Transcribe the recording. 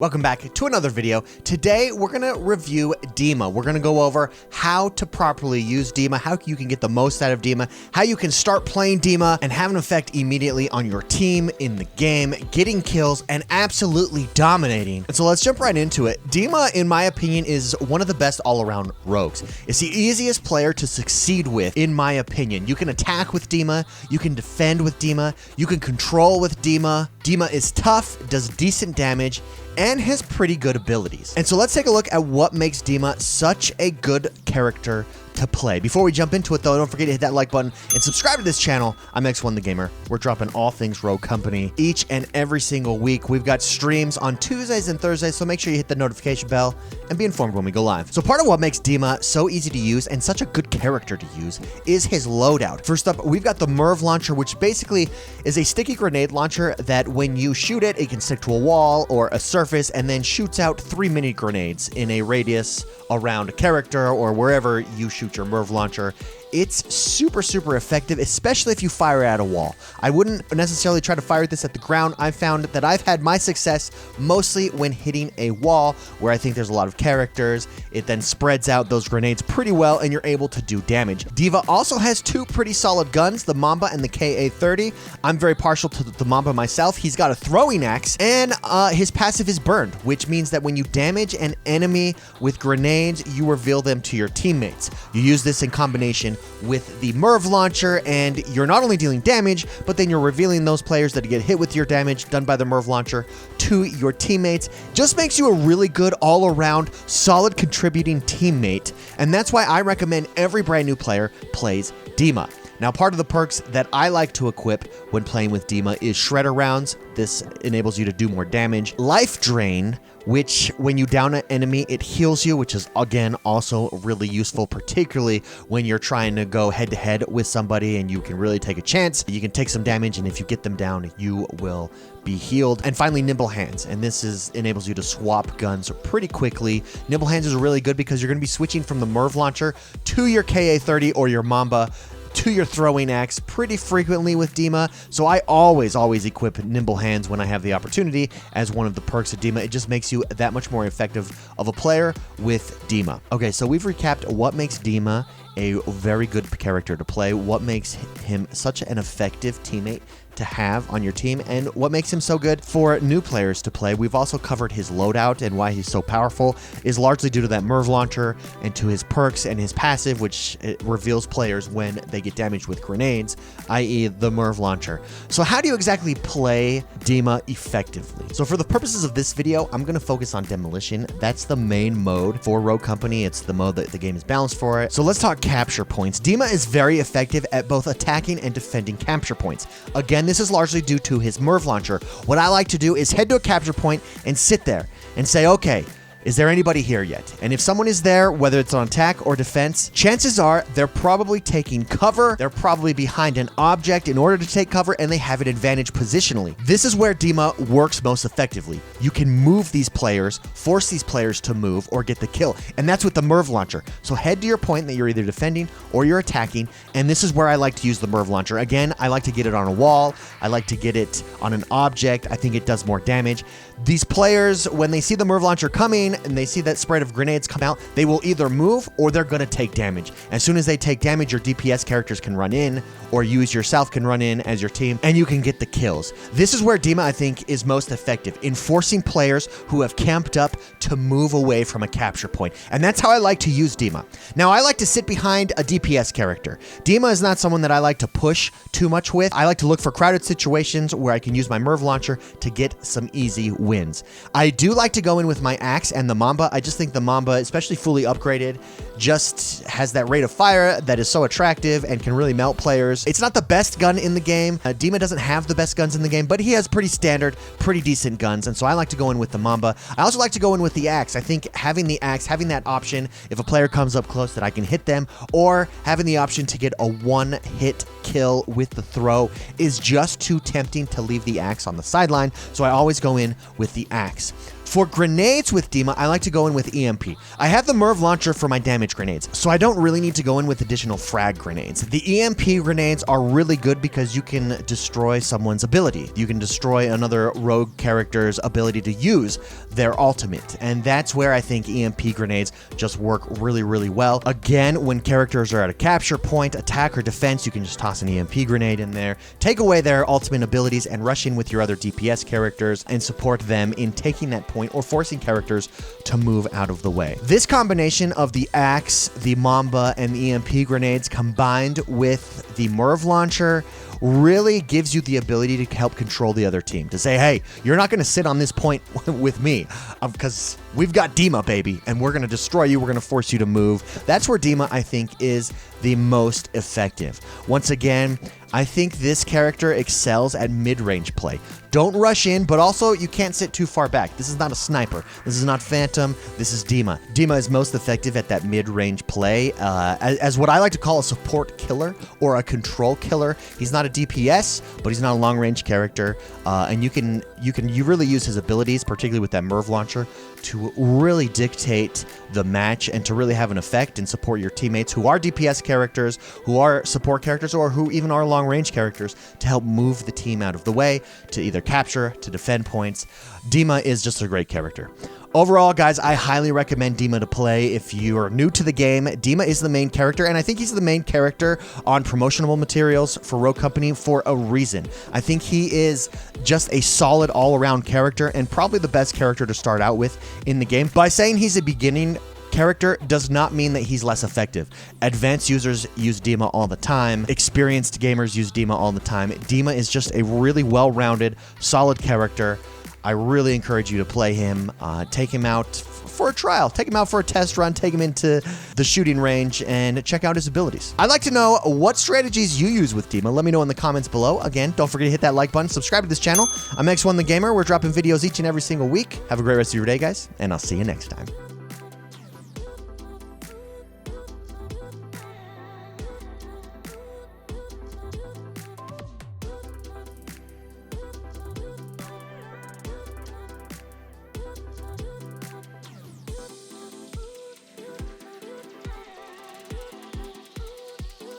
Welcome back to another video. Today, we're going to review Dima. We're going to go over how to properly use Dima, how you can get the most out of Dima, how you can start playing Dima and have an effect immediately on your team in the game, getting kills, and absolutely dominating. And so let's jump right into it. Dima, in my opinion, is one of the best all-around rogues. It's the easiest player to succeed with, in my opinion. You can attack with Dima, you can defend with Dima, you can control with Dima. Dima is tough, does decent damage, and has pretty good abilities. And so let's take a look at what makes Dima such a good character to play. Before we jump into it though, don't forget to hit that like button and subscribe to this channel. I'm X1 the Gamer. We're dropping all things Rogue Company each and every single week. We've got streams on Tuesdays and Thursdays, so make sure you hit the notification bell and be informed when we go live. So part of what makes Dima so easy to use and such a good character to use is his loadout. First up, we've got the Merv launcher, which basically is a sticky grenade launcher that when you shoot it, it can stick to a wall or a surface and then shoots out 3 mini grenades in a radius around a character or wherever you shoot your Merv launcher. It's super effective, especially if you fire it at a wall. I wouldn't necessarily try to fire this at the ground. I've found that I've had my success mostly when hitting a wall where I think there's a lot of characters. It then spreads out those grenades pretty well and you're able to do damage. Dima also has 2 pretty solid guns, the Mamba and the KA-30. I'm very partial to the Mamba myself. He's got a throwing axe and his passive is burned, which means that when you damage an enemy with grenades, you reveal them to your teammates. You use this in combination with the Merv launcher and you're not only dealing damage, but then you're revealing those players that get hit with your damage done by the Merv launcher to your teammates. Just makes you a really good all-around solid contributing teammate, and that's why I recommend every brand new player plays Dima. Now, part of the perks that I like to equip when playing with Dima is Shredder rounds. This enables you to do more damage. Life Drain, which when you down an enemy, it heals you, which is, again, also really useful, particularly when you're trying to go head-to-head with somebody and you can really take a chance. You can take some damage, and if you get them down, you will be healed. And finally, Nimble Hands, and this enables you to swap guns pretty quickly. Nimble Hands is really good because you're going to be switching from the Merv launcher to your KA-30 or your Mamba to your throwing axe pretty frequently with Dima, so I always equip Nimble Hands when I have the opportunity as one of the perks of Dima. It just makes you that much more effective of a player with Dima. Okay, so we've recapped what makes Dima a very good character to play, what makes him such an effective teammate to have on your team, and what makes him so good for new players to play. We've also covered his loadout and why he's so powerful is largely due to that Merv launcher and to his perks and his passive, which it reveals players when they get damaged with grenades, i.e. the Merv launcher. So how do you exactly play Dima effectively? So for the purposes of this video, I'm going to focus on Demolition. That's the main mode for Rogue Company. It's the mode that the game is balanced for it. So let's talk capture points. Dima is very effective at both attacking and defending capture points. Again, this is largely due to his Merv launcher. What I like to do is head to a capture point and sit there and say, okay, is there anybody here yet? And if someone is there, whether it's on attack or defense, chances are they're probably taking cover, they're probably behind an object in order to take cover, and they have an advantage positionally. This is where Dima works most effectively. You can move these players, force these players to move or get the kill, and that's with the Merv launcher. So head to your point that you're either defending or you're attacking, and this is where I like to use the Merv launcher. Again, I like to get it on a wall, I like to get it on an object. I think it does more damage. These players, when they see the Merv launcher coming and they see that spread of grenades come out, they will either move or they're going to take damage. As soon as they take damage, your DPS characters can run in, or you yourself can run in as your team, and you can get the kills. This is where Dima, I think, is most effective in forcing players who have camped up to move away from a capture point. And that's how I like to use Dima. Now, I like to sit behind a DPS character. Dima is not someone that I like to push too much with. I like to look for crowded situations where I can use my Merv launcher to get some easy wins. I do like to go in with my axe and the Mamba. I just think the Mamba, especially fully upgraded, just has that rate of fire that is so attractive and can really melt players. It's not the best gun in the game. Dima doesn't have the best guns in the game, but he has pretty standard, pretty decent guns, and so I like to go in with the Mamba. I also like to go in with the axe. I think having the axe, having that option, if a player comes up close that I can hit them, or having the option to get a one-hit kill with the throw is just too tempting to leave the axe on the sideline, so I always go in with the axe. For grenades with Dima, I like to go in with EMP. I have the Merv launcher for my damage grenades, so I don't really need to go in with additional frag grenades. The EMP grenades are really good because you can destroy someone's ability. You can destroy another rogue character's ability to use their ultimate, and that's where I think EMP grenades just work really, really well. Again, when characters are at a capture point, attack or defense, you can just toss an EMP grenade in there, take away their ultimate abilities, and rush in with your other DPS characters and support them in taking that point or forcing characters to move out of the way. This combination of the axe, the Mamba, and the EMP grenades combined with the Merv launcher really gives you the ability to help control the other team. To say, hey, you're not going to sit on this point with me because we've got Dima, baby, and we're going to destroy you. We're going to force you to move. That's where Dima, I think, is the most effective. Once again, I think this character excels at mid-range play. Don't rush in, but also you can't sit too far back. This is not a sniper. This is not Phantom. This is Dima. Dima is most effective at that mid-range play as what I like to call a support killer or a control killer. He's not a DPS, but he's not a long-range character, and you really use his abilities, particularly with that Merv launcher, to really dictate the match and to really have an effect and support your teammates who are DPS characters, who are support characters, or who even are long-range characters to help move the team out of the way, to either capture, to defend points. Dima is just a great character. Overall, guys, I highly recommend Dima to play if you are new to the game. Dima is the main character, and I think he's the main character on promotional materials for Rogue Company for a reason. I think he is just a solid all-around character and probably the best character to start out with in the game. By saying he's a beginning character does not mean that he's less effective. Advanced users use Dima all the time. Experienced gamers use Dima all the time. Dima is just a really well-rounded, solid character. I really encourage you to play him. Take him out for a trial. Take him out for a test run. Take him into the shooting range and check out his abilities. I'd like to know what strategies you use with Dima. Let me know in the comments below. Again, don't forget to hit that like button. Subscribe to this channel. I'm X1 the Gamer. We're dropping videos each and every single week. Have a great rest of your day, guys, and I'll see you next time.